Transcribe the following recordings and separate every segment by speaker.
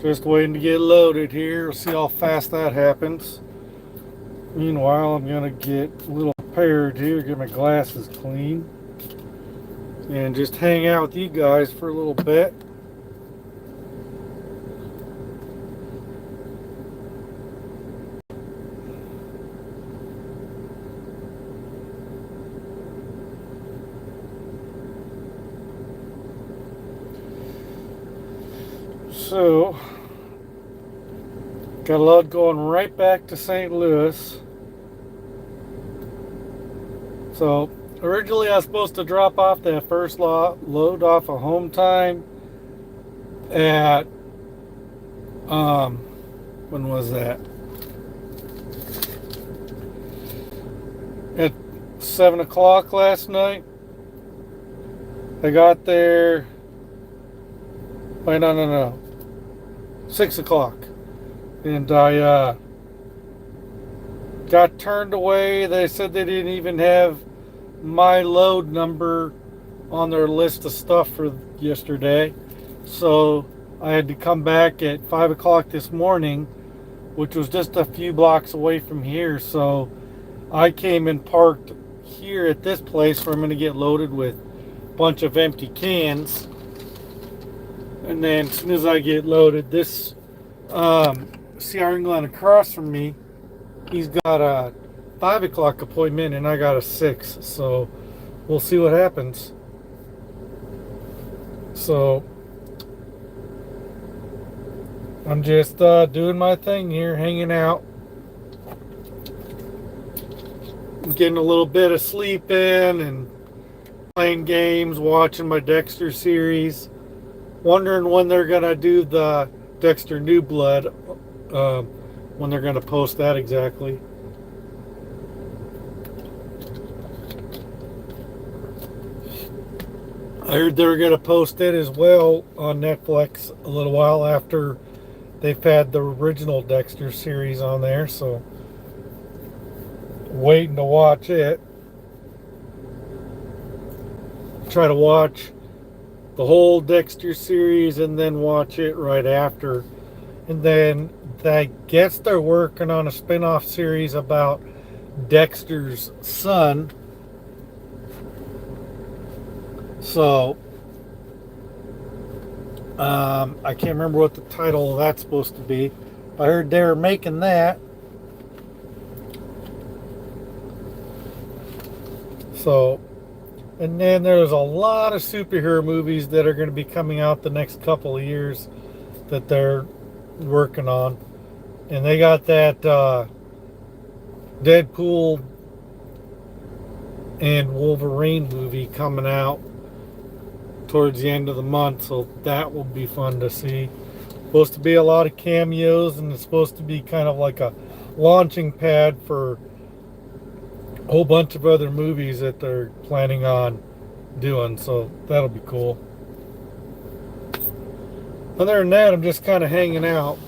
Speaker 1: Just waiting to get loaded here. We'll see how fast that happens. Meanwhile, I'm going to get a little prepared here, get my glasses clean, and just hang out with you guys for a little bit. So, got a load going right back to St. Louis. So, originally I was supposed to drop off that first load off of home time at, when was that? At 7 o'clock last night. I got there, wait, no, 6 o'clock. And I got turned away. They said they didn't even have my load number on their list of stuff for yesterday. So I had to come back at 5 o'clock this morning, which was just a few blocks away from here. So I came and parked here at this place where I'm going to get loaded with a bunch of empty cans. And then as soon as I get loaded, this CR England across from me, he's got a 5 o'clock appointment and I got a 6. So we'll see what happens. So I'm just doing my thing here, hanging out. I'm getting a little bit of sleep in and playing games, watching my Dexter series. Wondering when they're going to do the Dexter New Blood, when they're going to post that exactly. I heard they were going to post it as well on Netflix a little while after they've had the original Dexter series on there, so waiting to watch it. Try to watch the whole Dexter series and then watch it right after. And then I guess they're working on a spin-off series about Dexter's son. So I can't remember what the title of that's supposed to be. I heard they were making that. So, and then there's a lot of superhero movies that are going to be coming out the next couple of years that they're working on. And they got that Deadpool and Wolverine movie coming out towards the end of the month, so that will be fun to see. Supposed to be a lot of cameos, and it's supposed to be kind of like a launching pad for a whole bunch of other movies that they're planning on doing, so that'll be cool. Other than that, I'm just kind of hanging out.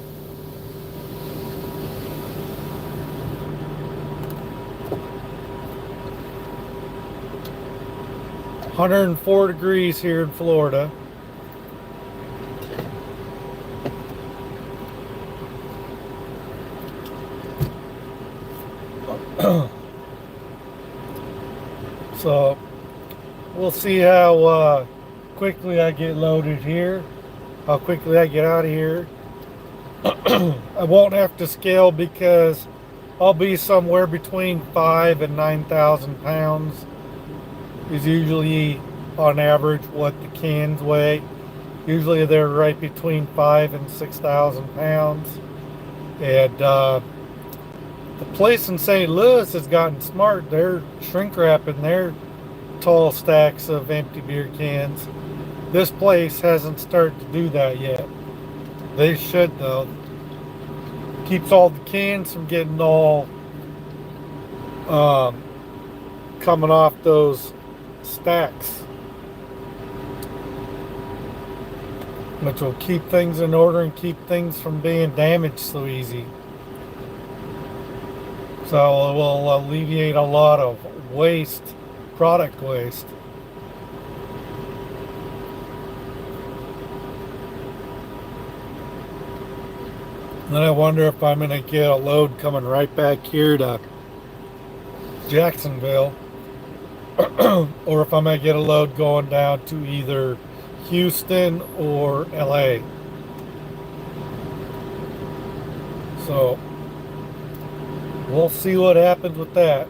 Speaker 1: $104 here in Florida. So we'll see how quickly I get loaded here, how quickly I get out of here. I won't have to scale because I'll be somewhere between 5,000 and 9,000 pounds is usually on average what the cans weigh. Usually they're right between 5,000 and 6,000 pounds. And the place in St. Louis has gotten smart. They're shrink wrapping their tall stacks of empty beer cans. This place hasn't started to do that yet. They should though. Keeps all the cans from getting all coming off those stacks, which will keep things in order and keep things from being damaged so easy. So it will alleviate a lot of waste, product waste. Then I wonder if I'm going to get a load coming right back here to Jacksonville, or if I'm going to get a load going down to either Houston or LA. So we'll see what happens with that.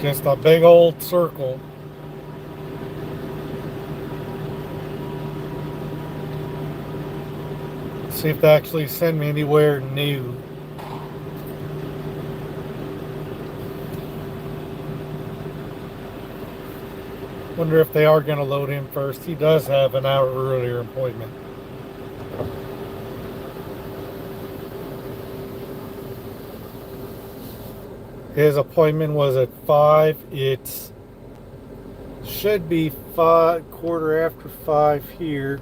Speaker 1: Just a big old circle. See if they actually send me anywhere new. Wonder if they are going to load him first. He does have an hour earlier appointment. His appointment was at 5. It should be 5, quarter after 5 here.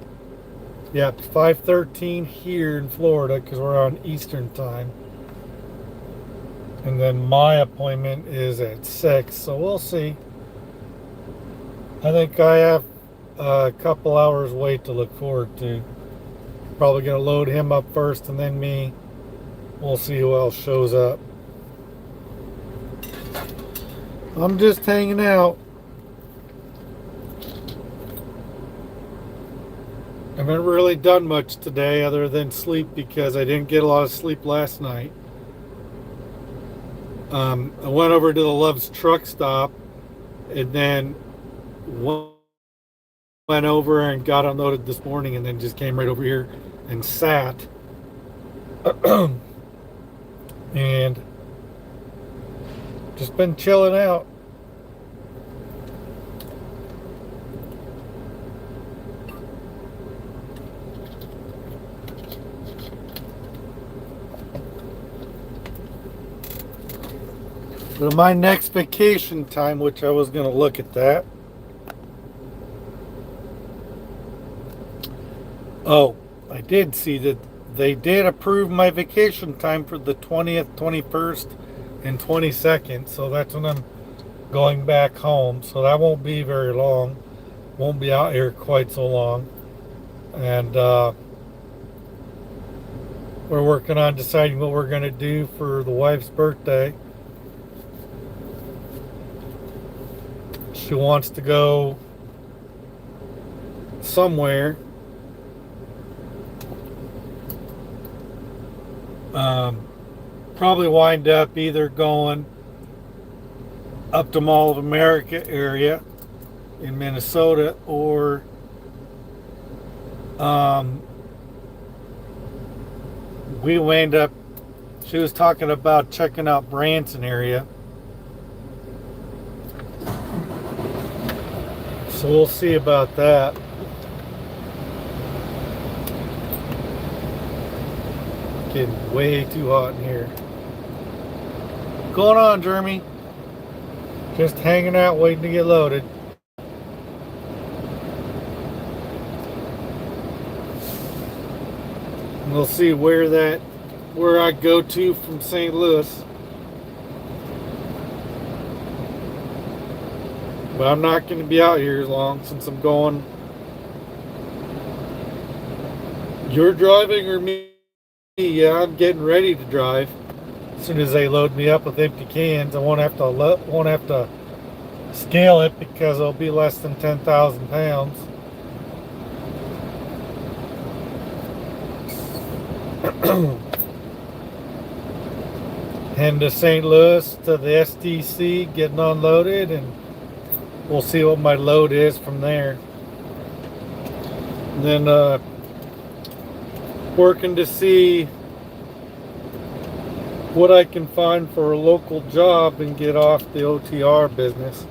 Speaker 1: Yeah, 5:13 here in Florida because we're on Eastern time. And then my appointment is at 6, so we'll see. I think I have a couple hours wait to look forward to. Probably going to load him up first and then me. We'll see who else shows up. I'm just hanging out. I haven't really done much today other than sleep because I didn't get a lot of sleep last night. I went over to the Love's truck stop and then went over and got unloaded this morning and then just came right over here and sat. And just been chilling out. But my next vacation time, which I was going to look at that. Oh, I did see that they did approve my vacation time for the 20th, 21st, and 22nd. So that's when I'm going back home. So that won't be very long. Won't be out here quite so long. And we're working on deciding what we're going to do for the wife's birthday. She wants to go somewhere. Probably wind up either going up to Mall of America area in Minnesota or we wind up, she was talking about checking out Branson area. So we'll see about that. Getting way too hot in here. What's going on, Jeremy? Just hanging out, waiting to get loaded. And we'll see where I go to from St. Louis. But I'm not going to be out here as long since I'm going. You're driving or me? Yeah, I'm getting ready to drive. As soon as they load me up with empty cans, I won't have to scale it because it'll be less than 10,000 pounds. Heading to St. Louis to the SDC, getting unloaded, and we'll see what my load is from there. And then working to see what I can find for a local job and get off the OTR business.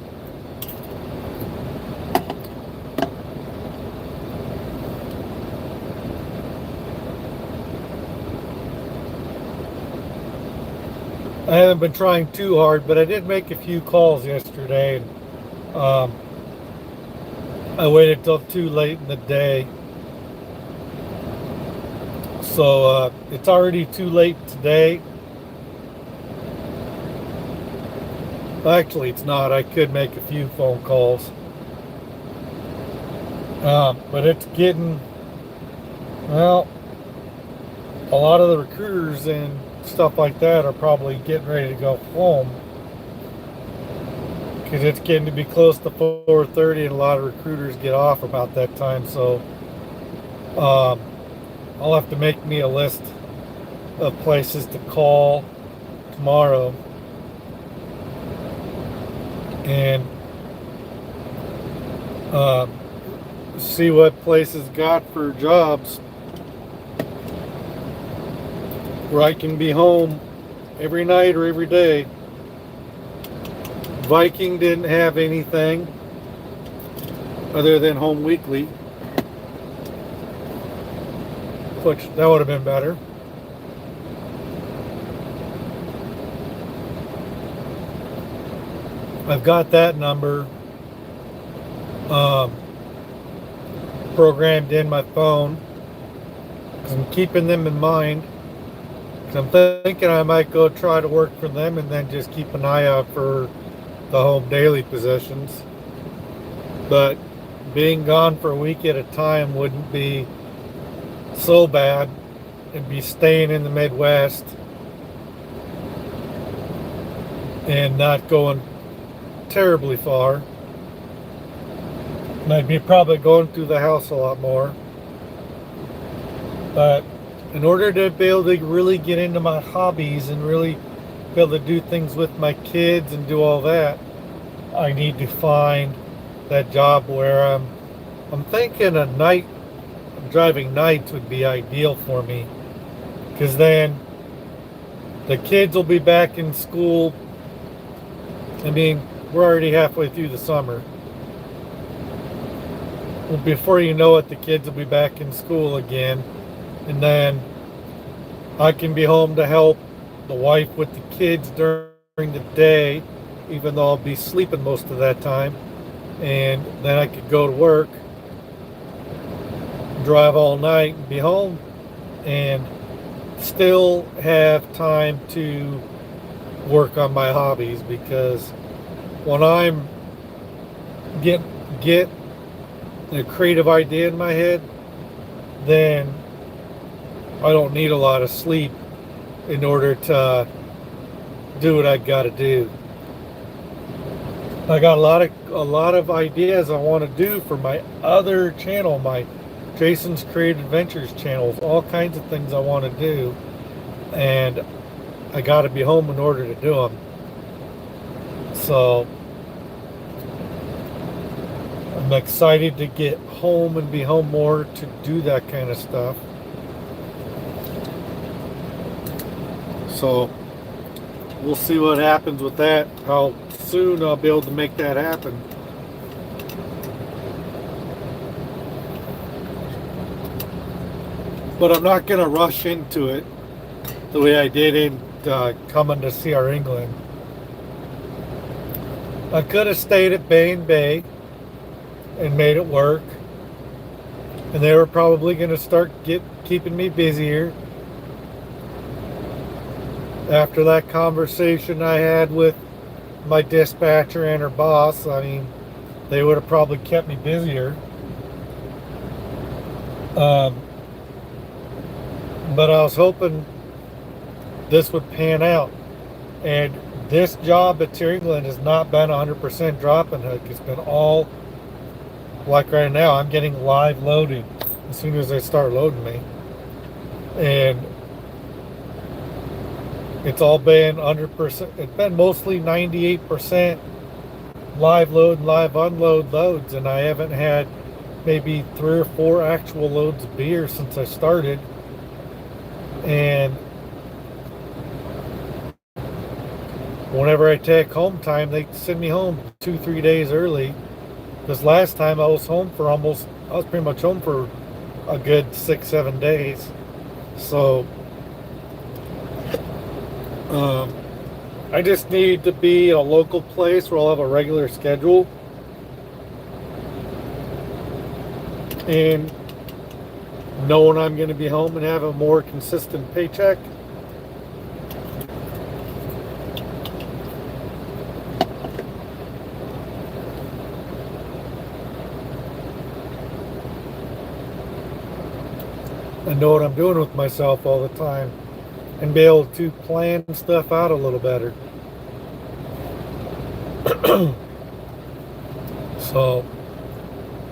Speaker 1: I haven't been trying too hard, but I did make a few calls yesterday. And, I waited till too late in the day. So it's already too late today. Actually, it's not. I could make a few phone calls. But it's getting, well, a lot of the recruiters and stuff like that are probably getting ready to go home because it's getting to be close to 4:30, and a lot of recruiters get off about that time. So um, I'll have to make me a list of places to call tomorrow and uh, see what places got for jobs where I can be home every night or every day. Viking didn't have anything other than home weekly, which that would have been better. I've got that number programmed in my phone because I'm keeping them in mind. I'm thinking I might go try to work for them and then just keep an eye out for the home daily positions. But being gone for a week at a time wouldn't be so bad. It'd be staying in the Midwest and not going terribly far. And I'd be probably going through the house a lot more. But in order to be able to really get into my hobbies and really be able to do things with my kids and do all that, I need to find that job where I'm thinking a night, driving nights would be ideal for me, because then the kids will be back in school. I mean, we're already halfway through the summer. Well, before you know it, the kids will be back in school again, and then I can be home to help the wife with the kids during the day, even though I'll be sleeping most of that time. And then I could go to work, drive all night, and be home, and still have time to work on my hobbies. Because when I'm get a creative idea in my head, then I don't need a lot of sleep in order to do what I got to do. I got a lot of ideas I want to do for my other channel, my Jason's Creative Adventures channel, all kinds of things I want to do, and I got to be home in order to do them. So I'm excited to get home and be home more to do that kind of stuff. So we'll see what happens with that, how soon I'll be able to make that happen. But I'm not going to rush into it the way I did in coming to CR England. I could have stayed at Bay and Bay and made it work, and they were probably going to start keeping me busier. After that conversation I had with my dispatcher and her boss, I mean, they would have probably kept me busier. But I was hoping this would pan out. And this job at Tier England has not been 100% drop and hook. It's been all, like right now, I'm getting live loading as soon as they start loading me. And it's all been 100%. It's been mostly 98% live load and live unload loads, and I haven't had maybe 3 or 4 actual loads of beer since I started. And whenever I take home time, they send me home 2-3 days early. Because last time I was pretty much home for a good 6-7 days. So I just need to be in a local place where I'll have a regular schedule and knowing I'm going to be home and have a more consistent paycheck. and know what I'm doing with myself all the time and be able to plan stuff out a little better. So,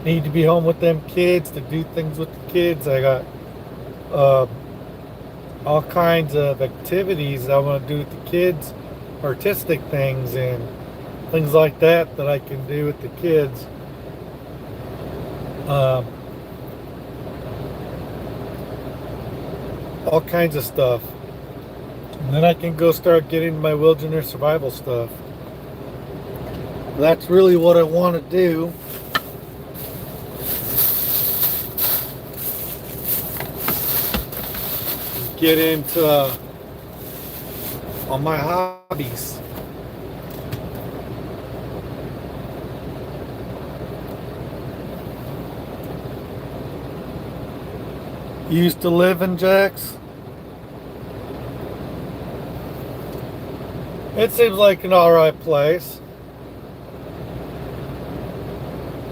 Speaker 1: need to be home with them kids to do things with the kids. I got uh, all kinds of activities I want to do with the kids, artistic things and things like that that I can do with the kids. Um, all kinds of stuff. And then I can go start getting my wilderness survival stuff. That's really what I want to do. Get into on my hobbies. You used to live in Jax? It seems like an alright place.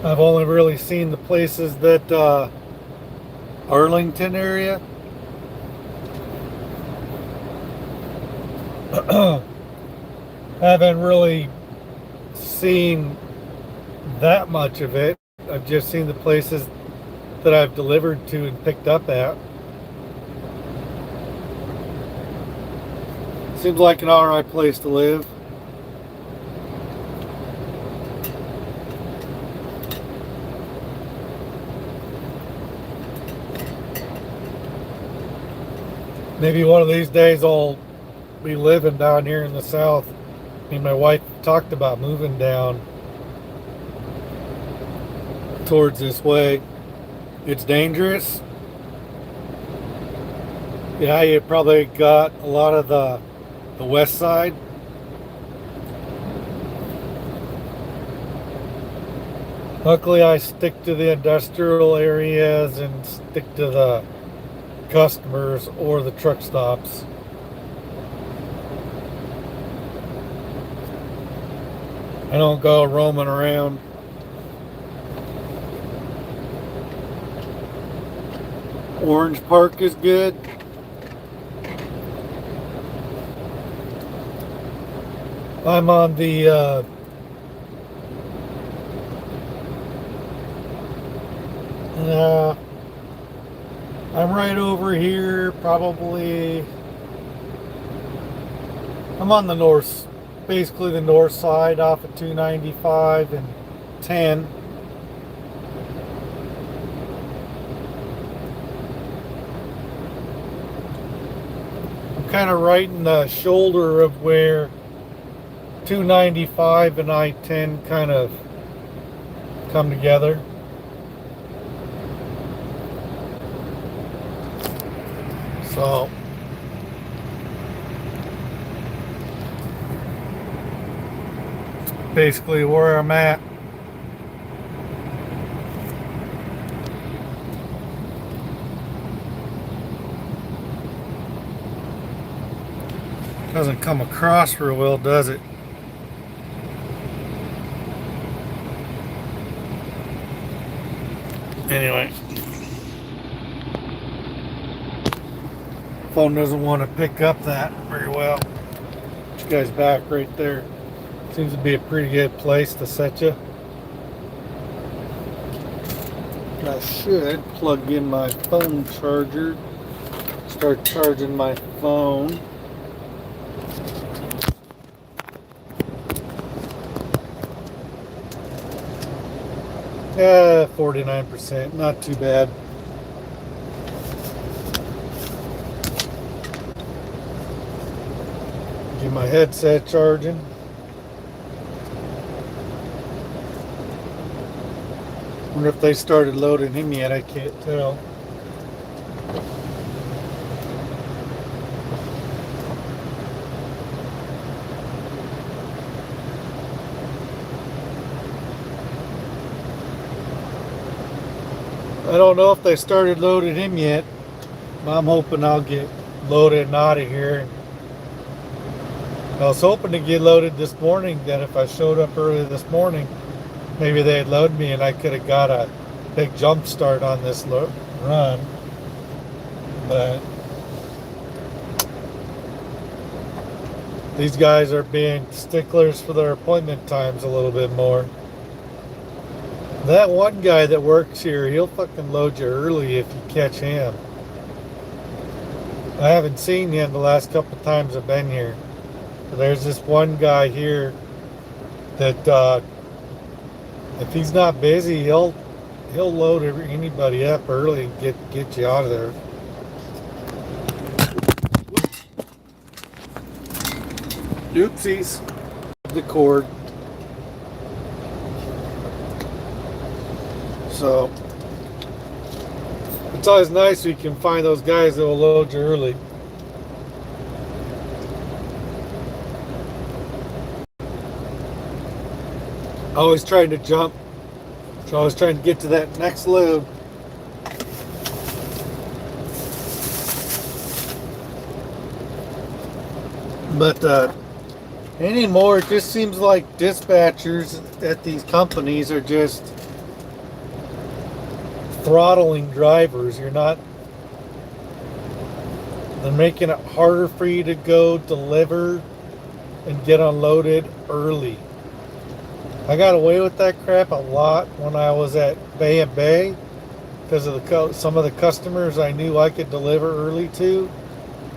Speaker 1: I've only really seen the places that Arlington area. Haven't really seen that much of it. I've just seen the places that I've delivered to and picked up at. Seems like an alright place to live. Maybe one of these days I'll be living down here in the south. Me and my wife talked about moving down towards this way. It's dangerous. Yeah, you probably got a lot of the west side. Luckily, I stick to the industrial areas and stick to the customers or the truck stops. I don't go roaming around. Orange Park is good. I'm on the I'm right over here, probably. I'm on the north, basically the north side off of 295 and 10. I'm kind of right in the shoulder of where 295 and I-10 kind of come together. So basically where I'm at. Doesn't come across real well, does it? Anyway, phone doesn't want to pick up that very well. Put you guys back right there. Seems to be a pretty good place to set you. I should plug in my phone charger, start charging my phone. Yeah, 49%, not too bad. Get my headset charging. Wonder if they started loading him yet, I can't tell. I don't know if they started loading him yet, but I'm hoping I'll get loaded and out of here. I was hoping to get loaded this morning, that if I showed up early this morning, maybe they'd load me and I could have got a big jump start on this run. But these guys are being sticklers for their appointment times a little bit more. That one guy that works here, he'll fucking load you early if you catch him. I haven't seen him the last couple of times I've been here. But there's this one guy here that if he's not busy, he'll load anybody up early and get you out of there. Oopsies. The cord. So it's always nice when you can find those guys that will load you early. Always trying to jump. So I was trying to get to that next load. But anymore, it just seems like dispatchers at these companies are just throttling drivers. They're making it harder for you to go deliver and get unloaded early. I got away with that crap a lot when I was at Bay and Bay because of some of the customers I knew I could deliver early to.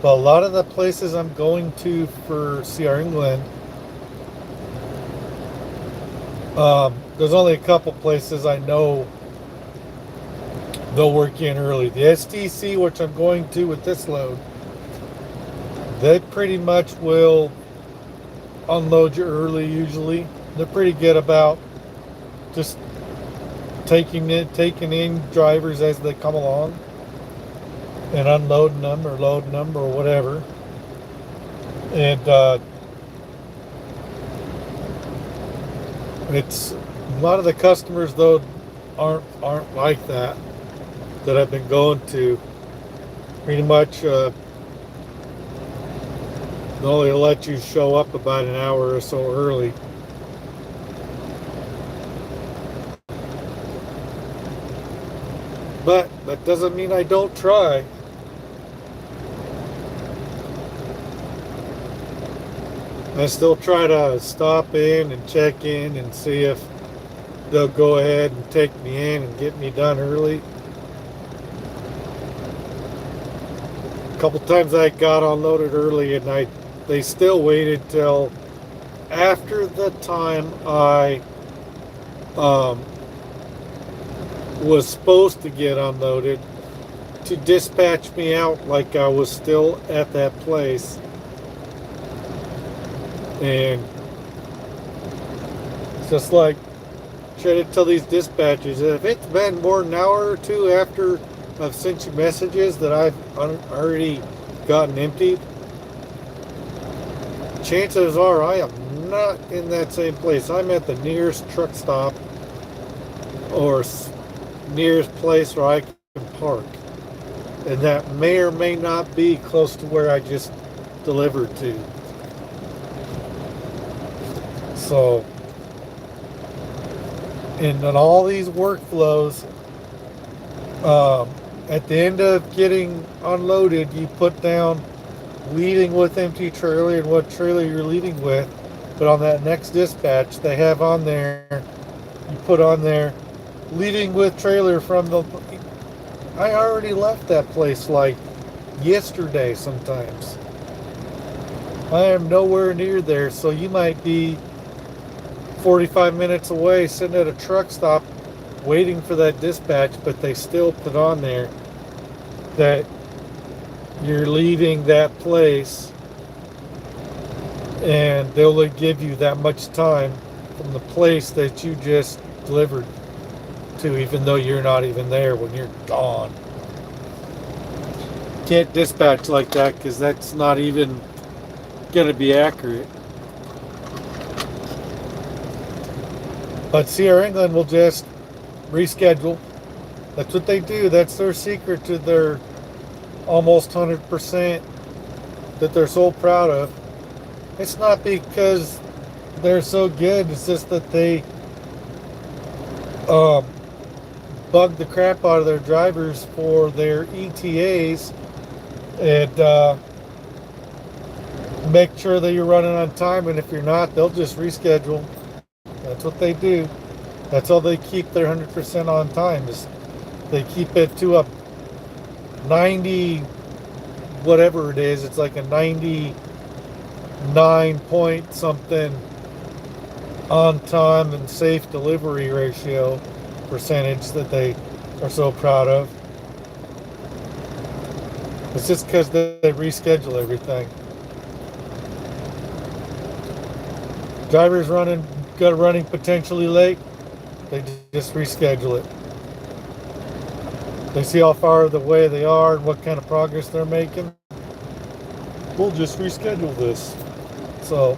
Speaker 1: But a lot of the places I'm going to for CR England, there's only a couple places I know they'll work in early. The STC, which I'm going to with this load, they pretty much will unload you early usually. They're pretty good about just taking in drivers as they come along and unloading them or loading them or whatever. And it's a lot of the customers though aren't like that I've been going to. Pretty much they'll only let you show up about an hour or so early. But that doesn't mean I don't try. I still try to stop in and check in and see if they'll go ahead and take me in and get me done early. A couple times I got unloaded early and they still waited till after the time I was supposed to get unloaded to dispatch me out like I was still at that place. And it's just like, try to tell these dispatchers that if it's been more than an hour or two after I've sent you messages that I've already gotten emptied, chances are I am not in that same place. I'm at the nearest truck stop or nearest place where I can park, and that may or may not be close to where I just delivered to. So, and in all these workflows, at the end of getting unloaded, you put down leaving with empty trailer and what trailer you're leaving with. But on that next dispatch, they have on there, you put on there, leaving with trailer from the... I already left that place like yesterday sometimes. I am nowhere near there, so you might be 45 minutes away sitting at a truck stop waiting for that dispatch, but they still put on there that you're leaving that place and they'll give you that much time from the place that you just delivered to, even though you're not even there when you're gone. Can't dispatch like that because that's not even going to be accurate. But CR England will just reschedule. That's what they do. That's their secret to their almost 100% that they're so proud of. It's not because they're so good. It's just that they bug the crap out of their drivers for their ETAs and make sure that you're running on time. And if you're not, they'll just reschedule. That's what they do. That's how they keep their 100% on time. Is they keep it to a 90, whatever it is. It's like a 99 point something on time and safe delivery ratio percentage that they are so proud of. It's just because they reschedule everything. Drivers running potentially late, they just reschedule it. They see how far the way they are and what kind of progress they're making. We'll just reschedule this. So,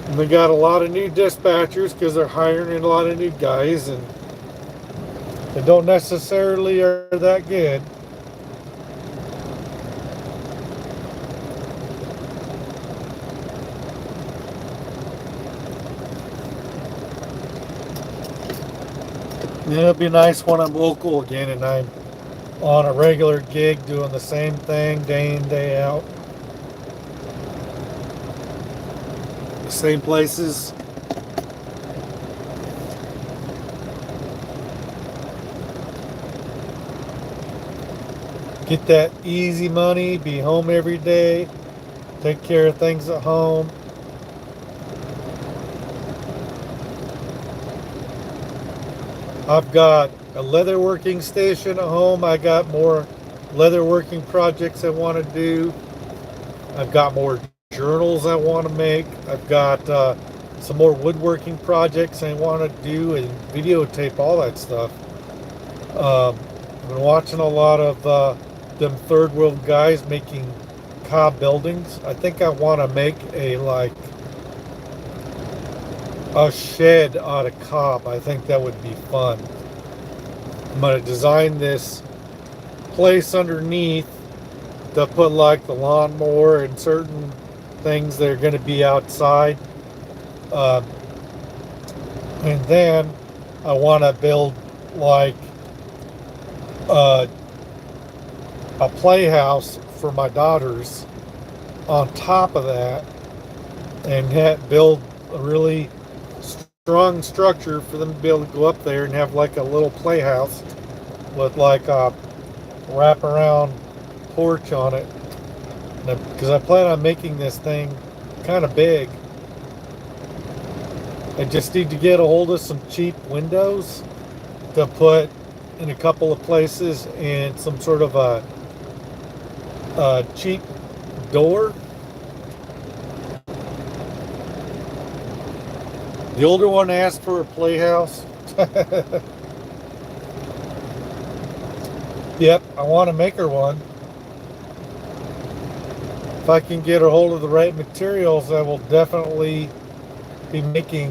Speaker 1: and they got a lot of new dispatchers because they're hiring a lot of new guys, and they don't necessarily are that good. And it'll be nice when I'm local again and I'm on a regular gig doing the same thing day in, day out. The same places. Get that easy money, be home every day, take care of things at home. I've got a leatherworking station at home. I got more leatherworking projects I want to do. I've got more journals I want to make. I've got some more woodworking projects I want to do and videotape all that stuff. I've been watching a lot of them third world guys making cob buildings. I think I want to make a shed out of cob. I think that would be fun. I'm going to design this place underneath to put like the lawnmower and certain things that are going to be outside. And then I want to build like a playhouse for my daughters on top of that, and build a really strong structure for them to be able to go up there and have like a little playhouse with like a wraparound porch on it. Because I plan on making this thing kind of big. I just need to get a hold of some cheap windows to put in a couple of places and some sort of a cheap door. The older one asked for a playhouse. Yep, I want to make her one. If I can get a hold of the right materials, I will definitely be making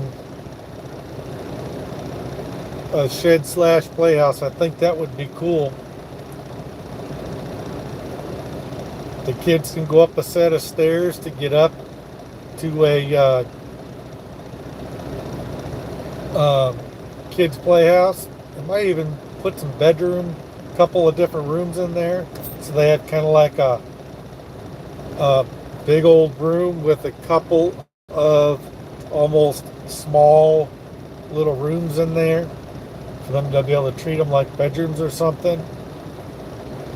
Speaker 1: a shed slash playhouse. I think that would be cool. The kids can go up a set of stairs to get up to a kids playhouse. I might even put some bedroom, couple of different rooms in there, so they had kind of like a big old room with a couple of almost small little rooms in there for them to be able to treat them like bedrooms or something.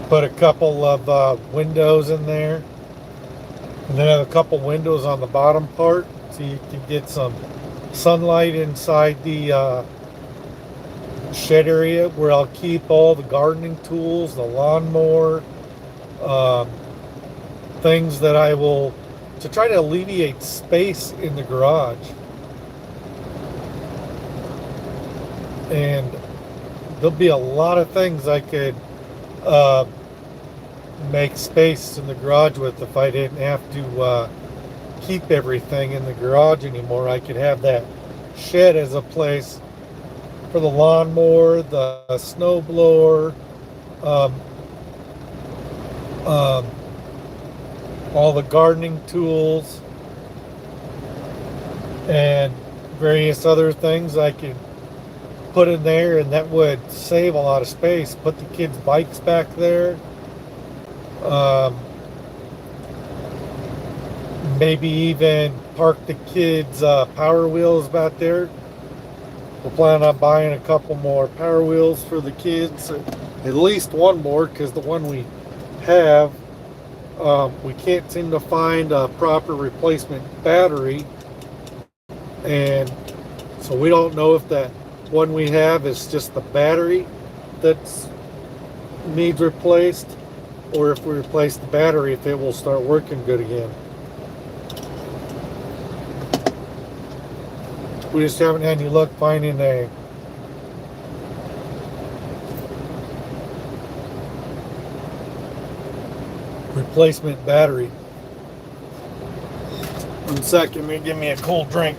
Speaker 1: Put a couple of windows in there, and then have a couple windows on the bottom part so you can get some sunlight inside the shed area, where I'll keep all the gardening tools, the lawnmower, things that I will, to try to alleviate space in the garage. And there'll be a lot of things I could make space in the garage with if I didn't have to keep everything in the garage anymore. I could have that shed as a place for the lawnmower, the snow blower, all the gardening tools, and various other things I could put in there, and that would save a lot of space. Put the kids' bikes back there. Um, Maybe even park the kids' Power Wheels back there. We're planning on buying a couple more Power Wheels for the kids. At least one more, because the one we have, we can't seem to find a proper replacement battery. And so we don't know if that one we have is just the battery that needs replaced, or if we replace the battery, if it will start working good again. We just haven't had any luck finding a replacement battery. 1 second, let me give me a cold drink.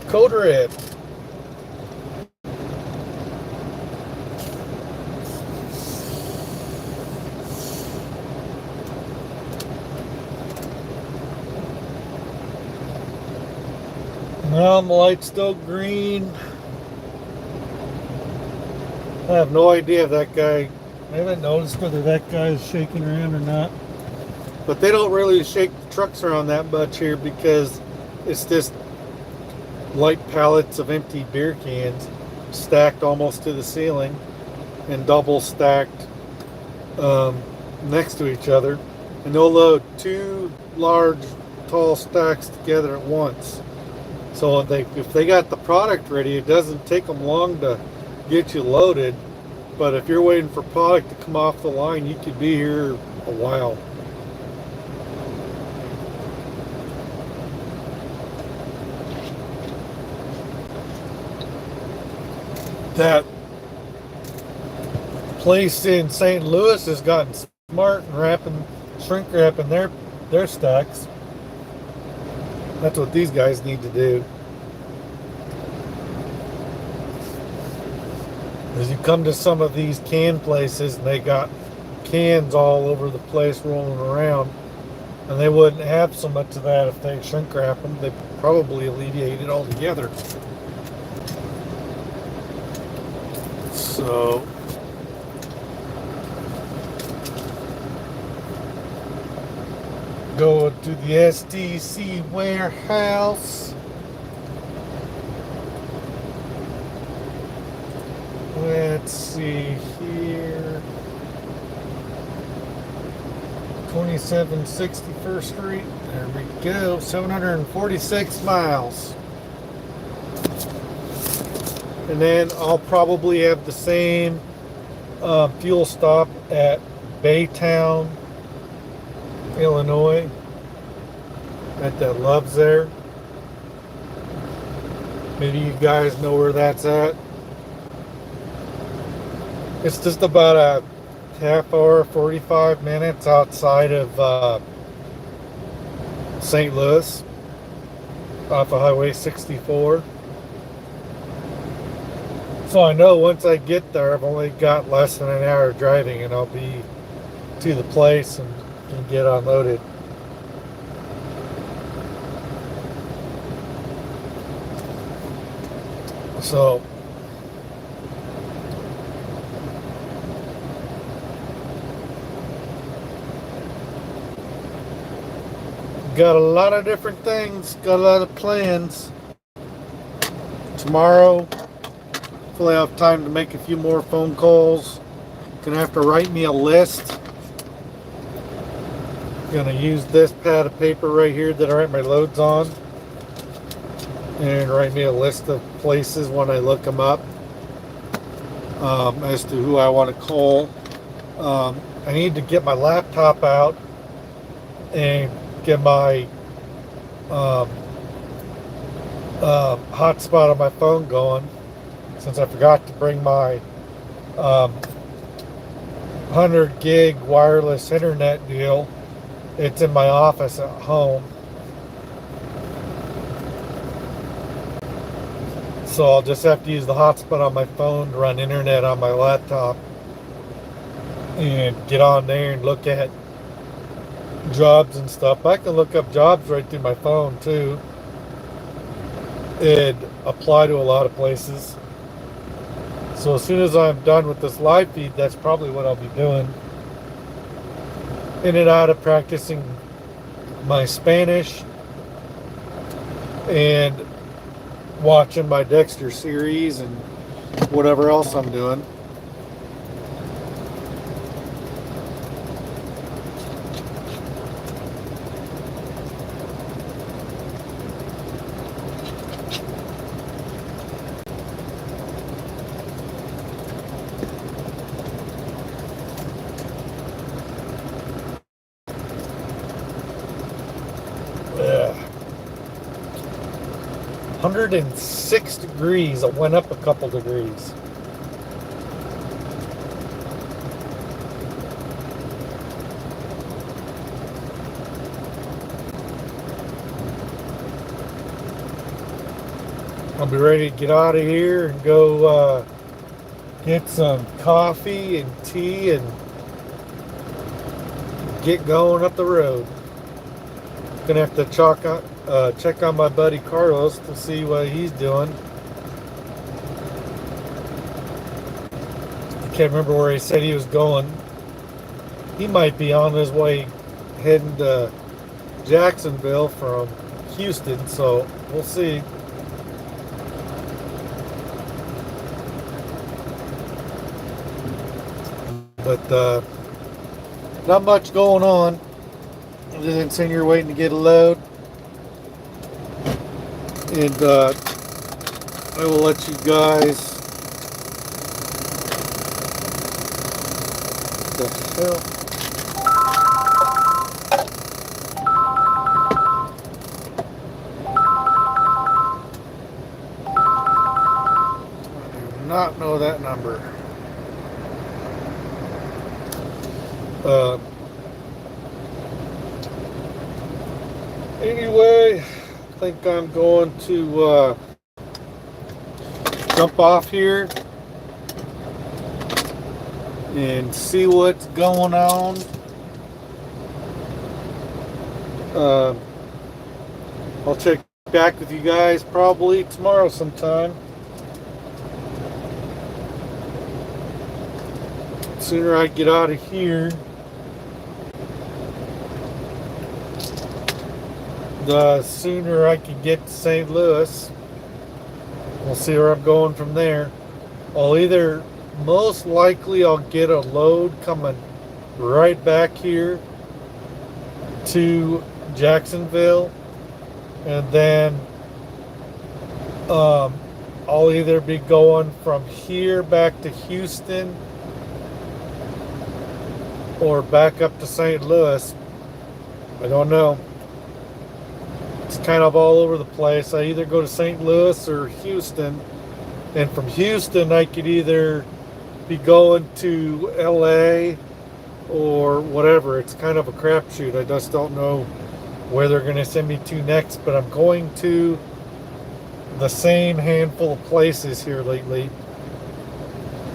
Speaker 1: Code Red. Well, the light's still green. I have no idea if that guy, I haven't noticed whether that guy is shaking around or not. But they don't really shake the trucks around that much here, because it's just light pallets of empty beer cans stacked almost to the ceiling and double stacked next to each other. And they'll load 2 large, tall stacks together at once. So if they got the product ready, it doesn't take them long to get you loaded. But if you're waiting for product to come off the line, you could be here a while. That place in St. Louis has gotten smart and shrink wrapping their stacks. That's what these guys need to do. As you come to some of these can places, and they got cans all over the place rolling around, and they wouldn't have so much of that if they shrink wrap them. They probably alleviate it altogether. So go to the SDC warehouse. Let's see here. 2760 First Street. There we go. 746 miles. And then I'll probably have the same fuel stop at Baytown, Illinois, at that Love's there. Maybe you guys know where that's at. It's just about a half hour, 45 minutes outside of St. Louis, off of Highway 64. So I know once I get there, I've only got less than an hour driving, and I'll be to the place and can get unloaded. So got a lot of different things, got a lot of plans. Tomorrow, hopefully I have time to make a few more phone calls. Gonna have to write me a list. Gonna use this pad of paper right here that I write my loads on, and write me a list of places when I look them up, as to who I want to call. I need to get my laptop out and get my hotspot on my phone going, since I forgot to bring my 100 gig wireless internet deal. It's in my office at home. So I'll just have to use the hotspot on my phone to run internet on my laptop and get on there and look at jobs and stuff. I can look up jobs right through my phone too and apply to a lot of places. So as soon as I'm done with this live feed, that's probably what I'll be doing. In and out of practicing my Spanish and watching my Dexter series and whatever else I'm doing. Yeah. 106 degrees. It went up a couple degrees. I'll be ready to get out of here and go get some coffee and tea and get going up the road. Gonna have to check on my buddy Carlos to see what he's doing. I can't remember where he said he was going. He might be on his way heading to Jacksonville from Houston, so we'll see. But not much going on. Other than sitting here waiting to get a load. And I will let you guys. What the hell? I do not know that number. Anyway, I think I'm going to jump off here and see what's going on. I'll check back with you guys probably tomorrow sometime. The sooner I get out of here, the sooner I can get to St. Louis. We'll see where I'm going from there. Most likely I'll get a load coming right back here to Jacksonville, and then I'll either be going from here back to Houston or back up to St. Louis. I don't know. It's kind of all over the place. I either go to St. Louis or Houston, and from Houston I could either be going to LA or whatever. It's kind of a crapshoot. I just don't know where they're going to send me to next, but I'm going to the same handful of places here lately,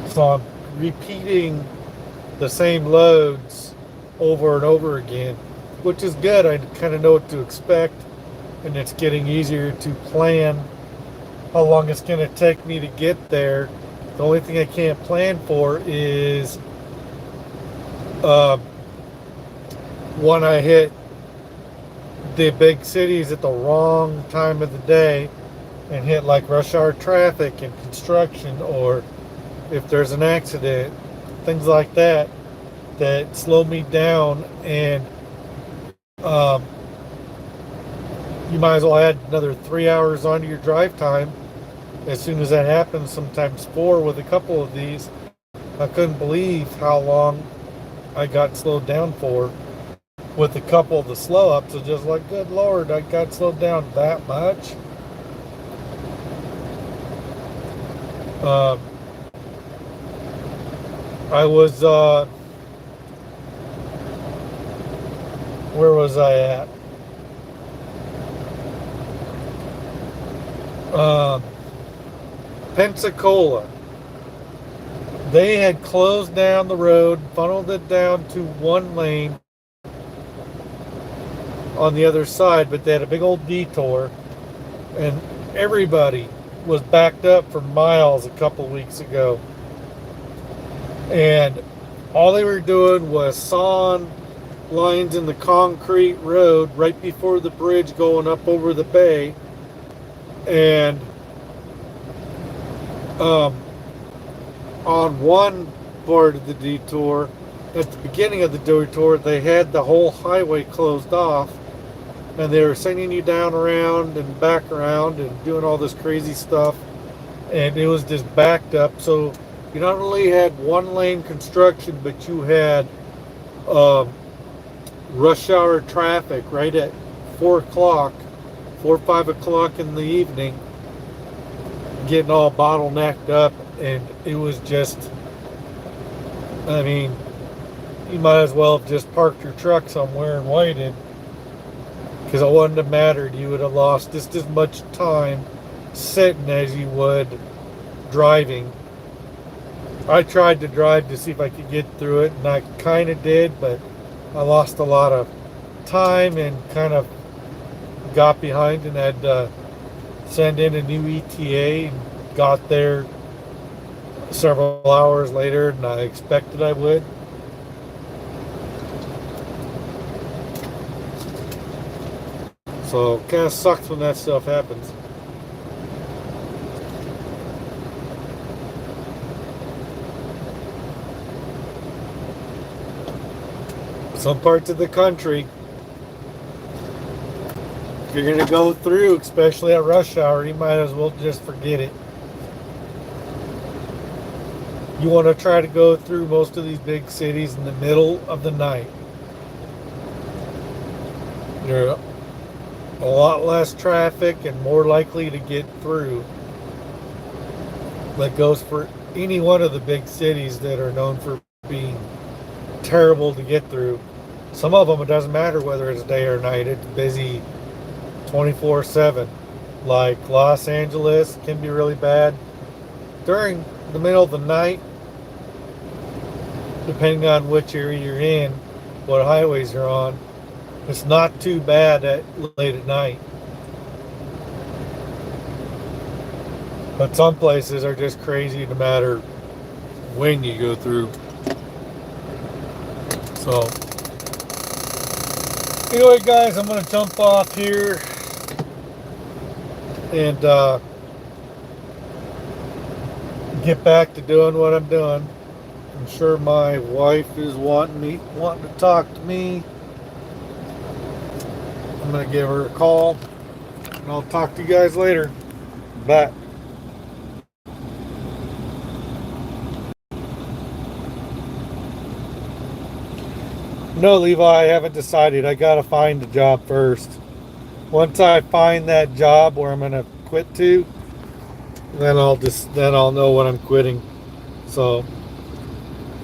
Speaker 1: so I'm repeating the same loads over and over again, which is good. I kind of know what to expect, and it's getting easier to plan how long it's going to take me to get there. The only thing I can't plan for is when I hit the big cities at the wrong time of the day and hit like rush hour traffic and construction, or if there's an accident, things like that slow me down, and you might as well add another 3 hours onto your drive time as soon as that happens, sometimes 4 with a couple of these. I couldn't believe how long I got slowed down for with a couple of the slow ups. It's just like, good Lord, I got slowed down that much. I was, where was I at? Pensacola. They had closed down the road, funneled it down to one lane on the other side, but they had a big old detour, and everybody was backed up for miles a couple weeks ago. And all they were doing was sawing lines in the concrete road right before the bridge going up over the bay. And on one part of the detour, at the beginning of the detour, they had the whole highway closed off, and they were sending you down around and back around and doing all this crazy stuff, and it was just backed up. So you not only had one lane construction, but you had rush hour traffic right at 4 o'clock, 4 or 5 o'clock in the evening, getting all bottlenecked up. And it was just, I mean, you might as well have just parked your truck somewhere and waited, because it wouldn't have mattered. You would have lost just as much time sitting as you would driving. I tried to drive to see if I could get through it, and I kind of did, but I lost a lot of time and kind of got behind and had to send in a new ETA, and got there several hours later than I expected I would. So it kind of sucks when that stuff happens. Some parts of the country, if you're going to go through, especially at rush hour, you might as well just forget it. You want to try to go through most of these big cities in the middle of the night. There's a lot less traffic and more likely to get through. That goes for any one of the big cities that are known for being terrible to get through. Some of them, it doesn't matter whether it's day or night. It's busy 24/7. Like Los Angeles can be really bad during the middle of the night, depending on which area you're in, what highways you're on. It's not too bad at late at night. But some places are just crazy no matter when you go through. So anyway, guys, I'm going to jump off here and get back to doing what I'm doing. I'm sure my wife is wanting to talk to me. I'm going to give her a call, and I'll talk to you guys later. Bye. No, Levi, I haven't decided. I got to find a job first. Once I find that job where I'm going to quit to, then I'll know when I'm quitting. So,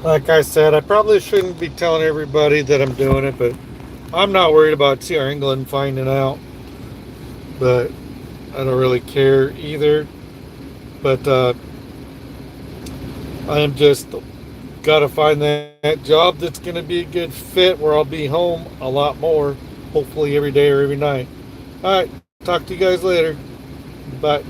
Speaker 1: like I said, I probably shouldn't be telling everybody that I'm doing it, but I'm not worried about CR England finding out. But I don't really care either. But I am just got to find that job that's going to be a good fit where I'll be home a lot more, hopefully every day or every night. All right, talk to you guys later. Bye.